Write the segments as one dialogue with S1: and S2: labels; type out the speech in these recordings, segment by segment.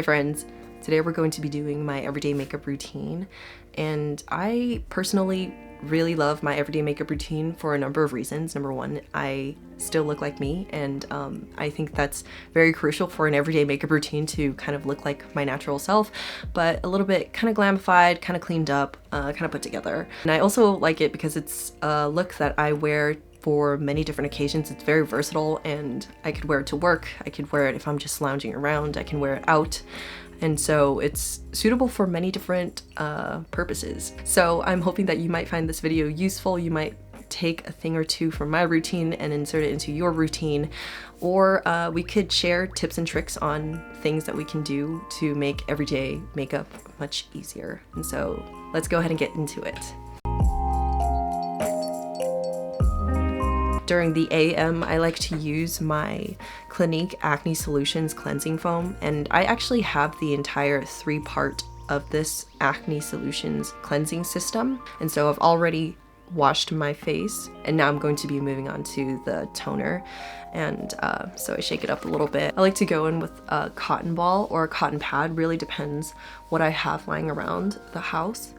S1: Hi friends, today we're going to be doing my everyday makeup routine, and I personally really love my everyday makeup routine for a number of reasons. Number one, I still look like me, and I think that's very crucial for an everyday makeup routine to kind of look like my natural self, but a little bit kind of glamified, kind of cleaned up, kind of put together. And I also like it because it's a look that I wear for many different occasions. It's very versatile, and I could wear it to work, I could wear it if I'm just lounging around, I can wear it out. And so it's suitable for many different purposes. So I'm hoping that you might find this video useful. You might take a thing or two from my routine and insert it into your routine, or we could share tips and tricks on things that we can do to make everyday makeup much easier. And so let's go ahead and get into it. During the AM, I like to use my Clinique Acne Solutions Cleansing Foam, and I actually have the entire 3-part of this Acne Solutions cleansing system. And so I've already washed my face, and now I'm going to be moving on to the toner. And so I shake it up a little bit. I like to go in with a cotton ball or a cotton pad, really depends what I have lying around the house.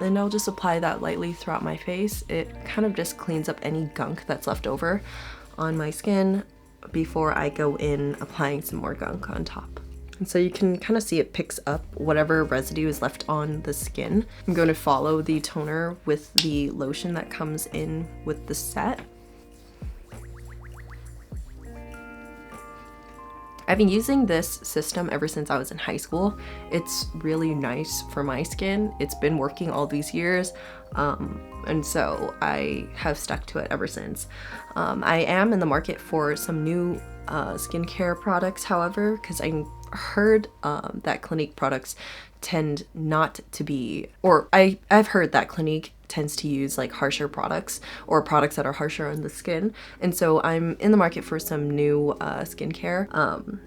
S1: And I'll just apply that lightly throughout my face. It kind of just cleans up any gunk that's left over on my skin before I go in applying some more gunk on top. And so you can kind of see it picks up whatever residue is left on the skin. I'm going to follow the toner with the lotion that comes in with the set. I've been using this system ever since I was in high school. It's really nice for my skin. It's been working all these years, and so I have stuck to it ever since. I am in the market for some new skincare products, however, because I heard that Clinique products tend not to be, or I've heard that Clinique tends to use like harsher products or products that are harsher on the skin, and so I'm in the market for some new skincare,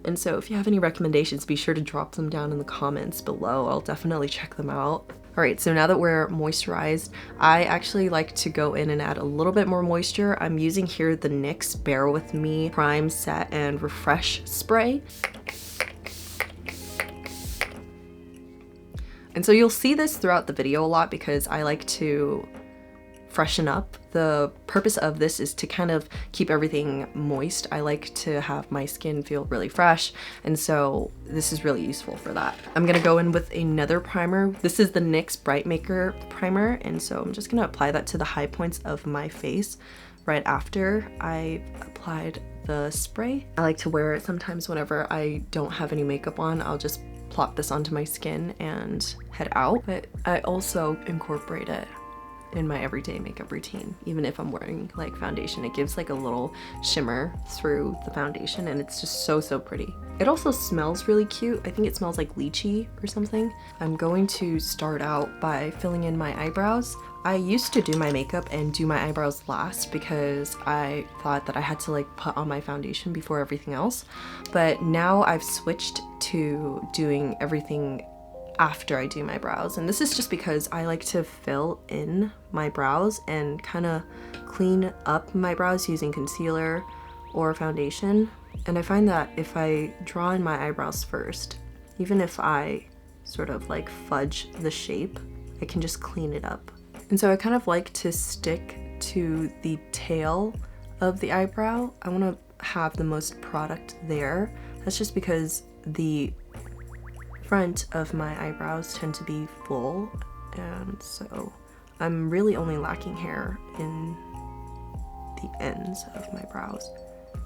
S1: and so if you have any recommendations, be sure to drop them down in the comments below. I'll definitely check them out. Alright, so now that we're moisturized, I actually like to go in and add a little bit more moisture. I'm using here the NYX Bear With Me Prime, Set, and Refresh Spray. And so you'll see this throughout the video a lot because I like to freshen up. The purpose of this is to kind of keep everything moist. I like to have my skin feel really fresh, and so this is really useful for that. I'm gonna go in with another primer. This is the NYX Bright Maker primer, and so I'm just gonna apply that to the high points of my face right after I applied the spray. I like to wear it sometimes whenever I don't have any makeup on. I'll just plop this onto my skin and head out, but I also incorporate it in my everyday makeup routine. Even if I'm wearing like foundation, it gives like a little shimmer through the foundation, and it's just so pretty. It also smells really cute. I think it smells like lychee or something. I'm going to start out by filling in my eyebrows. I used to do my makeup and do my eyebrows last because I thought that I had to like put on my foundation before everything else, but now I've switched to doing everything after I do my brows. And this is just because I like to fill in my brows and kind of clean up my brows using concealer or foundation. And I find that if I draw in my eyebrows first, even if I sort of like fudge the shape, I can just clean it up. And so I kind of like to stick to the tail of the eyebrow. I want to have the most product there. That's just because the front of my eyebrows tend to be full, and so I'm really only lacking hair in the ends of my brows.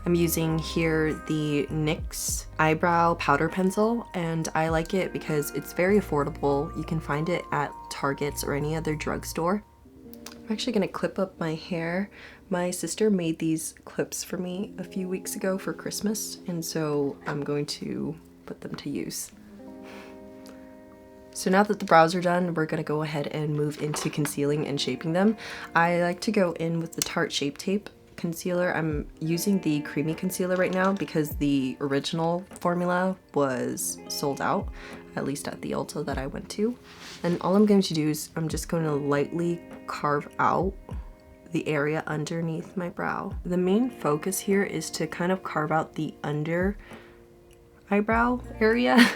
S1: I'm using here the NYX eyebrow powder pencil, and I like it because it's very affordable. You can find it at Targets or any other drugstore. I'm actually gonna clip up my hair. My sister made these clips for me a few weeks ago for Christmas, and so I'm going to put them to use. So now that the brows are done, we're gonna go ahead and move into concealing and shaping them. I like to go in with the Tarte Shape Tape concealer. I'm using the creamy concealer right now because the original formula was sold out, at least at the Ulta that I went to. And all I'm going to do is I'm just going to lightly carve out the area underneath my brow. The main focus here is to kind of carve out the under eyebrow area.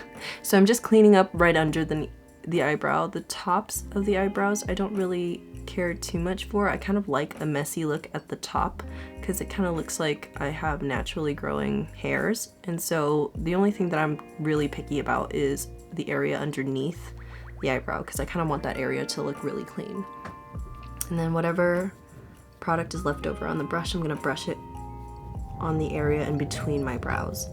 S1: So I'm just cleaning up right under the eyebrow. The tops of the eyebrows I don't really care too much for. I kind of like a messy look at the top because it kind of looks like I have naturally growing hairs, and so the only thing that I'm really picky about is the area underneath the eyebrow because I kind of want that area to look really clean. And then whatever product is left over on the brush, I'm gonna brush it on the area in between my brows,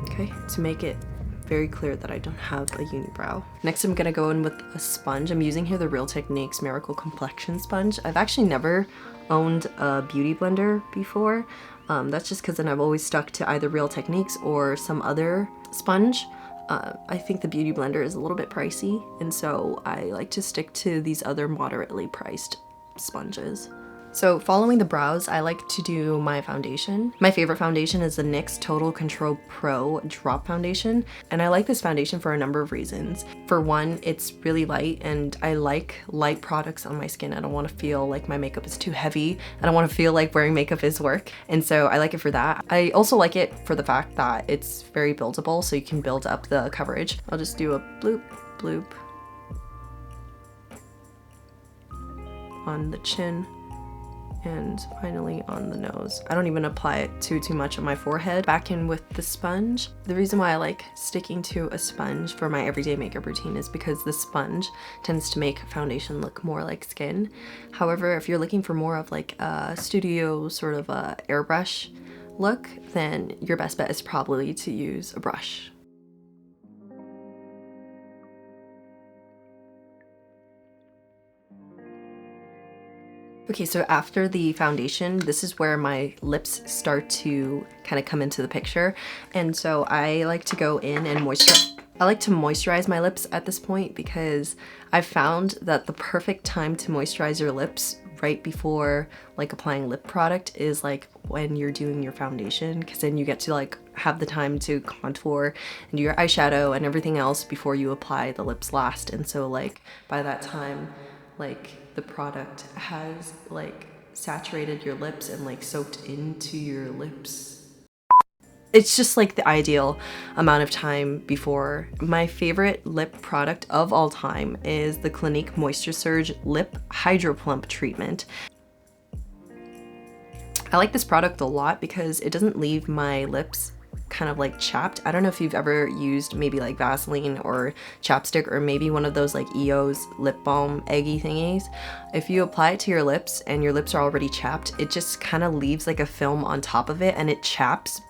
S1: okay, to make it very clear that I don't have a unibrow. Next, I'm gonna go in with a sponge. I'm using here the Real Techniques Miracle Complexion Sponge. I've actually never owned a beauty blender before. That's just because then I've always stuck to either Real Techniques or some other sponge. I think the beauty blender is a little bit pricey, and so I like to stick to these other moderately priced sponges. So following the brows, I like to do my foundation. My favorite foundation is the NYX Total Control Pro Drop Foundation, and I like this foundation for a number of reasons. For one, it's really light, and I like light products on my skin. I don't want to feel like my makeup is too heavy. I don't want to feel like wearing makeup is work, and so I like it for that. I also like it for the fact that it's very buildable, so you can build up the coverage. I'll just do a bloop, bloop on the chin, and finally on the nose. I don't even apply it too much on my forehead. Back in with the sponge. The reason why I like sticking to a sponge for my everyday makeup routine is because the sponge tends to make foundation look more like skin. However, if you're looking for more of like a studio sort of a airbrush look, then your best bet is probably to use a brush. Okay, so after the foundation, this is where my lips start to kind of come into the picture. And so I like to go in and moisturize my lips at this point because I've found that the perfect time to moisturize your lips right before like applying lip product is like when you're doing your foundation, because then you get to like have the time to contour and do your eyeshadow and everything else before you apply the lips last. And so like by that time, like the product has like saturated your lips and like soaked into your lips. It's just like the ideal amount of time before. My favorite lip product of all time is the Clinique Moisture Surge Lip Hydro Plump Treatment. I like this product a lot because it doesn't leave my lips kind of like chapped. I don't know if you've ever used maybe like Vaseline or chapstick or maybe one of those like EO's lip balm eggy thingies. If you apply it to your lips and your lips are already chapped, it just kind of leaves like a film on top of it and it chaps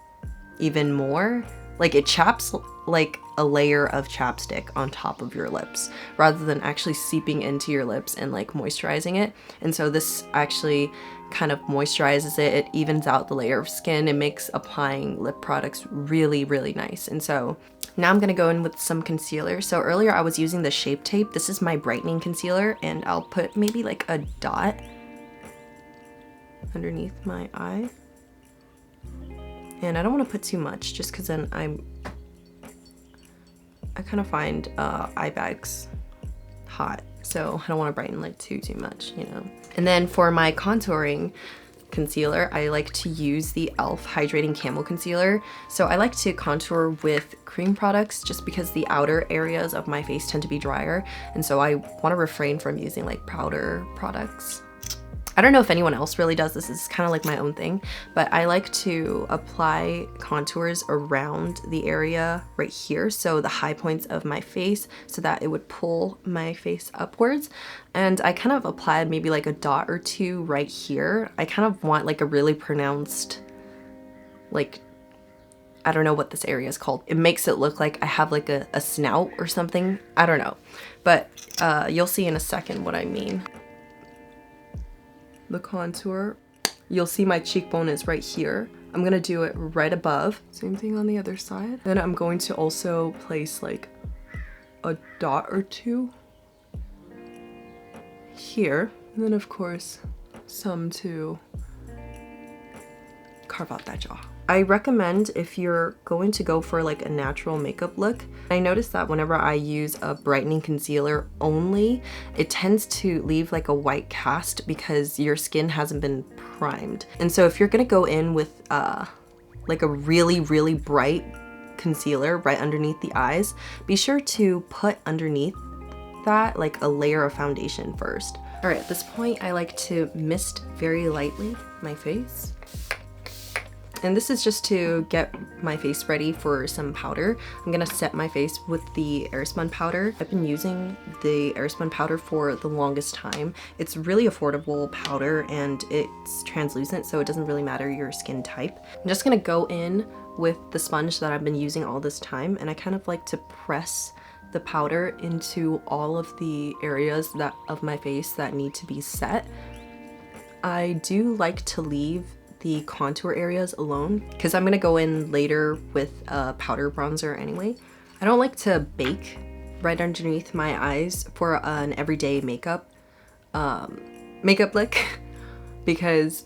S1: even more. Like it chaps like a layer of chapstick on top of your lips rather than actually seeping into your lips and like moisturizing it. And so this actually kind of moisturizes it, it evens out the layer of skin, it makes applying lip products really, really nice. And so now I'm gonna go in with some concealer. So earlier I was using the Shape Tape. This is my brightening concealer, and I'll put maybe like a dot underneath my eye. And I don't want to put too much just because then I kind of find eye bags hot, so I don't want to brighten like too much, you know. And then for my contouring concealer, I like to use the e.l.f. Hydrating Camel Concealer. So I like to contour with cream products just because the outer areas of my face tend to be drier, and so I want to refrain from using like powder products. I don't know if anyone else really does this, it's kind of like my own thing, but I like to apply contours around the area right here, so the high points of my face, so that it would pull my face upwards. And I kind of applied maybe like a dot or two right here. I kind of want like a really pronounced, like, I don't know what this area is called. It makes it look like I have like a snout or something. I don't know, but you'll see in a second what I mean. The contour, you'll see my cheekbone is right here. I'm gonna do it right above. Same thing on the other side. Then I'm going to also place like a dot or two here. And then of course, some to carve out that jaw. I recommend if you're going to go for like a natural makeup look, I noticed that whenever I use a brightening concealer only, it tends to leave like a white cast because your skin hasn't been primed. And so if you're gonna go in with like a really, really bright concealer right underneath the eyes, be sure to put underneath that like a layer of foundation first. All right, at this point, I like to mist very lightly my face. And this is just to get my face ready for some powder. I'm gonna set my face with the Airspun powder. I've been using the Airspun powder for the longest time. It's really affordable powder and it's translucent, so it doesn't really matter your skin type. I'm just gonna go in with the sponge that I've been using all this time, and I kind of like to press the powder into all of the areas of my face that need to be set. I do like to leave the contour areas alone because I'm gonna go in later with a powder bronzer anyway. I don't like to bake right underneath my eyes for an everyday makeup look because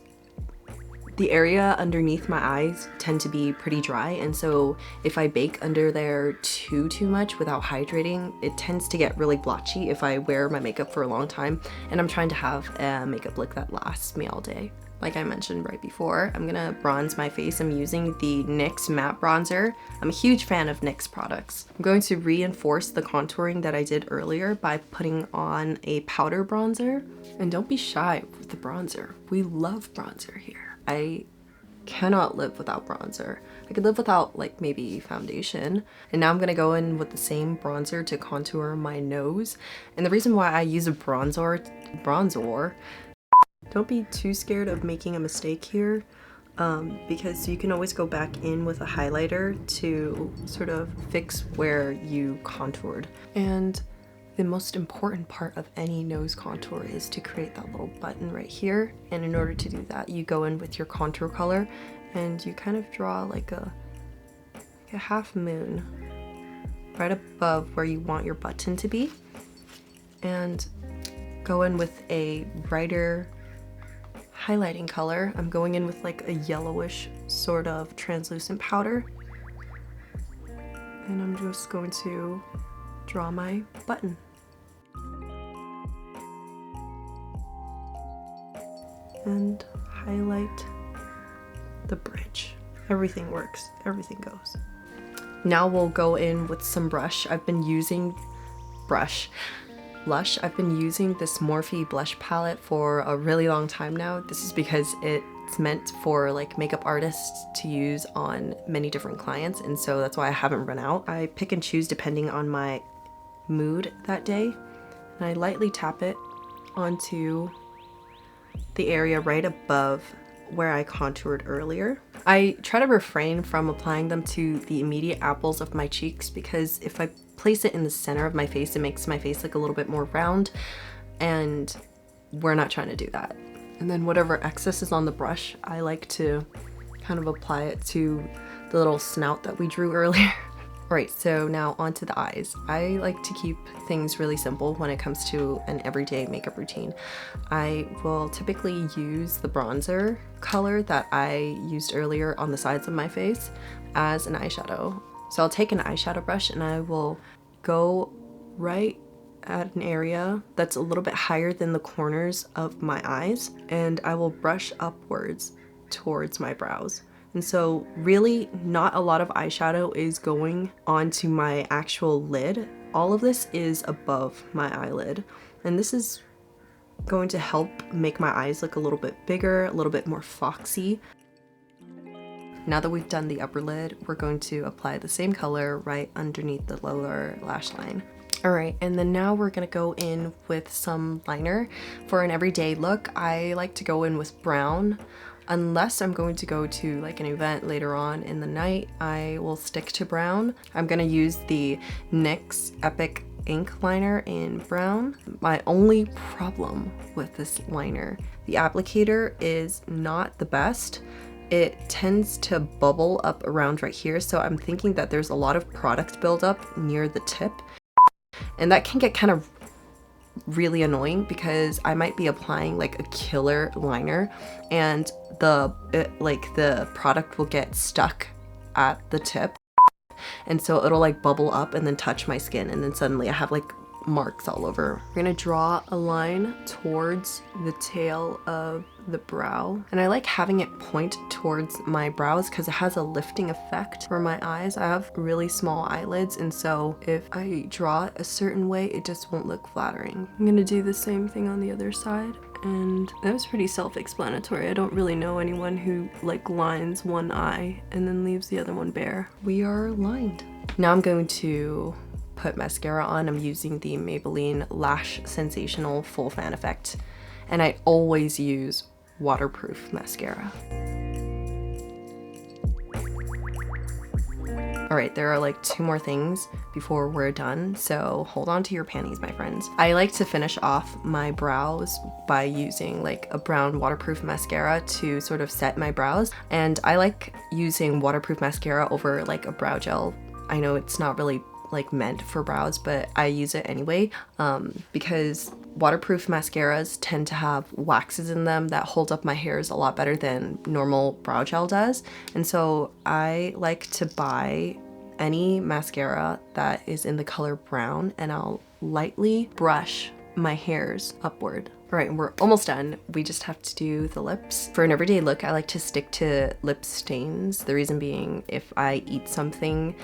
S1: the area underneath my eyes tend to be pretty dry, and so if I bake under there too much without hydrating, it tends to get really blotchy if I wear my makeup for a long time, and I'm trying to have a makeup look that lasts me all day. Like I mentioned right before, I'm gonna bronze my face. I'm using the NYX matte bronzer. I'm a huge fan of NYX products. I'm going to reinforce the contouring that I did earlier by putting on a powder bronzer. And don't be shy with the bronzer. We love bronzer here. I cannot live without bronzer. I could live without like maybe foundation. And now I'm gonna go in with the same bronzer to contour my nose. And the reason why I use a bronzer, don't be too scared of making a mistake here, because you can always go back in with a highlighter to sort of fix where you contoured. And the most important part of any nose contour is to create that little button right here. And in order to do that, you go in with your contour color and you kind of draw like a half moon right above where you want your button to be. And go in with a brighter highlighting color. I'm going in with like a yellowish sort of translucent powder. And I'm just going to draw my button. And highlight the bridge. Everything works, everything goes. Now we'll go in with some blush. I've been using this Morphe blush palette for a really long time now. This is because it's meant for like makeup artists to use on many different clients, and so that's why I haven't run out. I pick and choose depending on my mood that day, and I lightly tap it onto the area right above where I contoured earlier. I try to refrain from applying them to the immediate apples of my cheeks because if I place it in the center of my face, it makes my face look a little bit more round, and we're not trying to do that. And then whatever excess is on the brush, I like to kind of apply it to the little snout that we drew earlier. Alright, so now onto the eyes. I like to keep things really simple when it comes to an everyday makeup routine. I will typically use the bronzer color that I used earlier on the sides of my face as an eyeshadow. So I'll take an eyeshadow brush and I will go right at an area that's a little bit higher than the corners of my eyes, and I will brush upwards towards my brows. And so really not a lot of eyeshadow is going onto my actual lid. All of this is above my eyelid. And this is going to help make my eyes look a little bit bigger, a little bit more foxy. Now that we've done the upper lid, we're going to apply the same color right underneath the lower lash line. All right, and then now we're gonna go in with some liner. For an everyday look, I like to go in with brown. Unless I'm going to go to like an event later on in the night, I will stick to brown. I'm gonna use the NYX Epic Ink liner in brown. My only problem with this liner, the applicator is not the best. It tends to bubble up around right here, so I'm thinking that there's a lot of product buildup near the tip, and that can get kind of really annoying because I might be applying like a killer liner and the product will get stuck at the tip, and so it'll like bubble up and then touch my skin, and then suddenly I have like marks all over. I'm gonna draw a line towards the tail of the brow, and I like having it point towards my brows because it has a lifting effect for my eyes. I have really small eyelids, and so if I draw it a certain way, it just won't look flattering. I'm gonna do the same thing on the other side, and that was pretty self-explanatory. I don't really know anyone who like lines one eye and then leaves the other one bare. We are lined. Now I'm going to put mascara on. I'm using the Maybelline Lash Sensational Full Fan Effect, and I always use waterproof mascara. Alright, there are like 2 more things before we're done, so hold on to your panties, my friends. I like to finish off my brows by using like a brown waterproof mascara to sort of set my brows, and I like using waterproof mascara over like a brow gel. I know it's not really like meant for brows, but I use it anyway because waterproof mascaras tend to have waxes in them that hold up my hairs a lot better than normal brow gel does. And so I like to buy any mascara that is in the color brown, and I'll lightly brush my hairs upward. All right, we're almost done. We just have to do the lips. For an everyday look, I like to stick to lip stains. The reason being, if I eat something,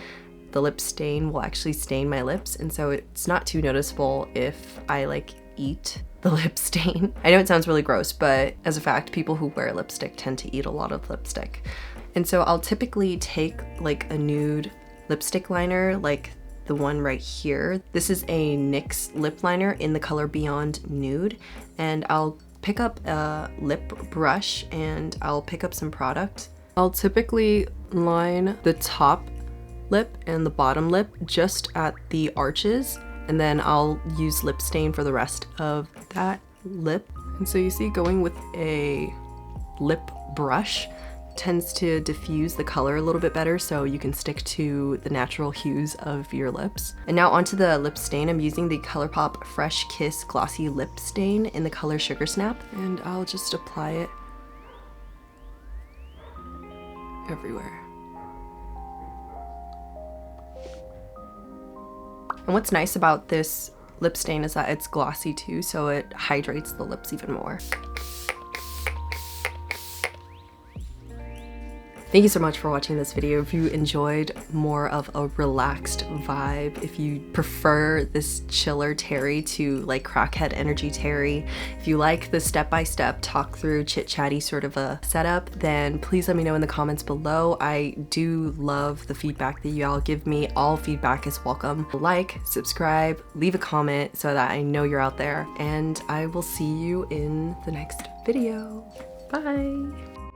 S1: the lip stain will actually stain my lips, and so it's not too noticeable if I like eat the lip stain. I know it sounds really gross, but as a fact, people who wear lipstick tend to eat a lot of lipstick. And so I'll typically take like a nude lipstick liner, like the one right here. This is a NYX lip liner in the color Beyond Nude, and I'll pick up a lip brush and I'll pick up some product. I'll typically line the top lip and the bottom lip just at the arches, and then I'll use lip stain for the rest of that lip. And so you see, going with a lip brush tends to diffuse the color a little bit better, so you can stick to the natural hues of your lips. And now onto the lip stain. I'm using the ColourPop Fresh Kiss Glossy Lip Stain in the color Sugar Snap, and I'll just apply it everywhere. And what's nice about this lip stain is that it's glossy too, so it hydrates the lips even more. Thank you so much for watching this video. If you enjoyed more of a relaxed vibe, if you prefer this chiller Terri to like crackhead energy Terri, if you like the step-by-step talk through chit chatty sort of a setup, then please let me know in the comments below. I do love the feedback that you all give me. All feedback is welcome. Like, subscribe, leave a comment so that I know you're out there, and I will see you in the next video. Bye!